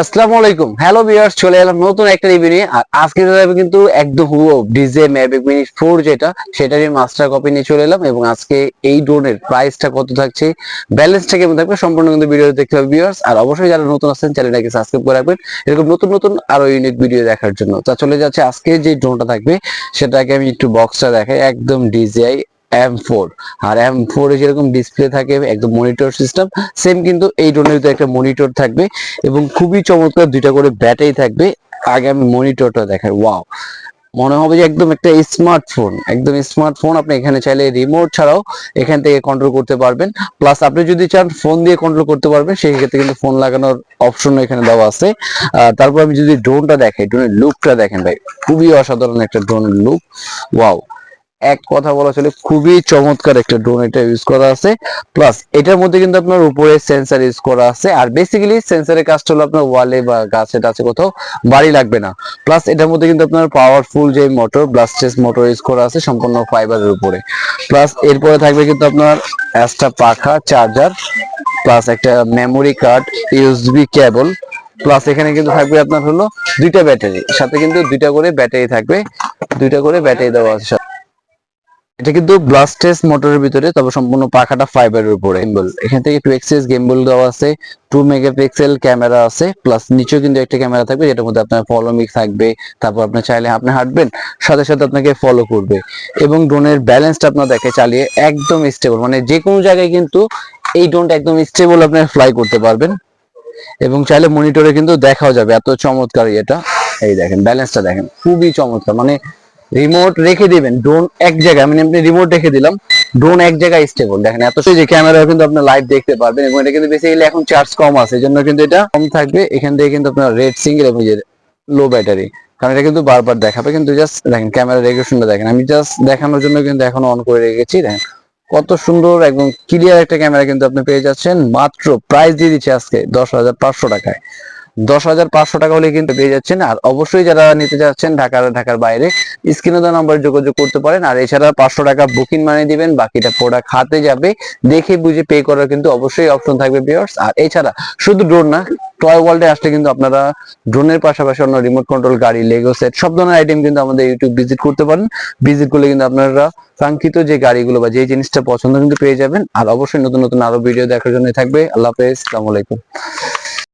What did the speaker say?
আসসালামু আলাইকুম। Hello viewers, চলে এলাম নতুন একটা রিভিউ নিয়ে। আর আজকে যাবে কিন্তু একদম হুবহু ডিজে ম্যাভিক মিনি 4 যেটা সেটারই মাস্টার কপি নিয়ে চলে এলাম। এবং আজকে এই ড্রোনের প্রাইসটা কত থাকছে, ব্যালেন্সটা কেমন থাকবে, সম্পূর্ণ কিন্তু ভিডিও দেখতে হবে ভিউয়ার্স। আর অবশ্যই যারা নতুন আছেন চ্যানেলটাকে সাবস্ক্রাইব করে রাখবেন এরকম নতুন নতুন আরো ইউনিক ভিডিও দেখার জন্য। তা চলে যাচ্ছে আজকে যে ড্রোনটা থাকবে সেটাকে আমি একটু বক্সটা দেখাই। একদম ডিজিআই M4। আর M4 এ যেরকম ডিসপ্লে থাকে একদম মনিটর সিস্টেম, সেম কিন্তু এই ড্রোনের ভিতরে একটা মনিটর থাকবে এবং খুবই চমৎকার দুইটা করে ব্যাটারি থাকবে। আগে আমি মনিটরটা দেখাই। ওয়াও, মনে হবে যে একদম একটা স্মার্টফোন, একদম স্মার্টফোন। আপনি এখানে চাইলে রিমোট ছাড়াও এখান থেকে কন্ট্রোল করতে পারবেন। প্লাস আপনি যদি চান ফোন দিয়ে কন্ট্রোল করতে পারবেন, সেই ক্ষেত্রে কিন্তু ফোন লাগানোর অপশন এখানে দেওয়া আছে। তারপর আমি যদি ড্রোনটা দেখাই, ড্রোনের লুকটা দেখেন ভাই, খুবই অসাধারণ একটা ড্রোনের লুক। ওয়াও, এক কথা বলা চলে খুবই চমৎকার একটা ড্রোন এটা ইউজ করা আছে। প্লাস এটার মধ্যে কিন্তু আপনার উপরে সেন্সর ইউজ করা আছে। আর বেসিক্যালি সেন্সরের কাজটা হলো আপনার ওয়ালে বা গাছে টাছে কোথাও বাড়ি লাগবে না। প্লাস এটার মধ্যে কিন্তু আপনার পাওয়ারফুল যে মোটর, ব্লাস্টেস মোটর ইউজ করা আছে সম্পূর্ণ ফাইবারের উপরে। প্লাস এরপরে থাকবে কিন্তু আপনার একটা পাখা, চার্জার, প্লাস একটা মেমোরি কার্ড, ইউএসবি কেবল। প্লাস এখানে কিন্তু থাকবে আপনার হলো দুইটা ব্যাটারি, সাথে কিন্তু দুইটা করে ব্যাটারি থাকবে, দুইটা করে ব্যাটারি দেওয়া আছে। এটা কিন্তু ব্লাস্টেস মোটরের ভিতরে, তবে সম্পূর্ণ পাখাটা ফাইবারের উপরে। গিম্বল, এখান থেকে 2 গিম্বল দেওয়া আছে, 2 মেগাপিক্সেল ক্যামেরা আছে। প্লাস নিচেও কিন্তু একটা ক্যামেরা থাকবে যেটার মধ্যে আপনার ফলো মিক থাকবে। তারপর আপনি চাইলে আপনি হাঁটবেন, সাথে সাথে আপনাকে ফলো করবে। এবং ড্রোনের ব্যালেন্সটা আপনার দেখে চালিয়ে একদম স্টেবল, মানে যে কোনো জায়গায় কিন্তু এই ড্রোনটা একদম স্টেবল আপনি ফ্লাই করতে পারবেন। এবং চাইলে মনিটরে কিন্তু দেখাও যাবে, এত চমৎকার এটা। এই দেখেন ব্যালেন্সটা দেখেন, খুবই চমৎকার। মানে রিমোট রেখে দিবেন, ড্রোন এক জায়গায়, মানে আপনি রিমোট রেখে দিলাম, ড্রোন এক জায়গায় স্টেবল। দেখেন এত যে ক্যামেরা কিন্তু আপনি লাইভ দেখতে পারবেন। এবং এটা কিন্তু বেসিক্যালি এখন চার্জ কম আছে, এজন্য কিন্তু এটা কম থাকবে। এখান থেকে কিন্তু আপনার রেড সিঙ্গেল এবং লো ব্যাটারি, কারণ এটা কিন্তু বারবার দেখাবে। কিন্তু জাস্ট দেখেন ক্যামেরা রেগুলেশনটা দেখেন, আমি জাস্ট দেখানোর জন্য কিন্তু এখন অন করে রেখেছি। দেখেন কত সুন্দর একদম ক্লিয়ার একটা ক্যামেরা কিন্তু আপনি পেয়ে যাচ্ছেন। মাত্র প্রাইস দিয়ে দিচ্ছে আজকে 10,500 টাকায়। 10,500 টাকা হলে কিন্তু পেয়ে যাচ্ছেন। আর অবশ্যই যারা নিতে যাচ্ছেন ঢাকার বাইরে, স্ক্রিনে দেওয়া নাম্বারে যোগাযোগ করতে পারেন। আর এছাড়া 500 টাকা বুকিং মানে দিবেন, বাকিটা প্রোডাক্ট হাতে যাবে, দেখে বুঝে পে করার কিন্তু অবশ্যই অপশন থাকবে ভিউয়ার্স। আর এছাড়া শুধু ড্রোন না, টয় ওয়ার্ল্ডে আসলে কিন্তু আপনারা ড্রোনের পাশাপাশি অন্য রিমোট কন্ট্রোল গাড়ি, লেগো সেট, সব ধরনের আইটেম কিন্তু আমাদের ইউটিউব ভিজিট করতে পারেন। ভিজিট করলে কিন্তু আপনারা কাঙ্ক্ষিত যে গাড়িগুলো বা যে জিনিসটা পছন্দ কিন্তু পেয়ে যাবেন। আর অবশ্যই নতুন নতুন আরো ভিডিও দেখার জন্য থাকবে। আল্লাহ হাফেজ, আসসালামু আলাইকুম।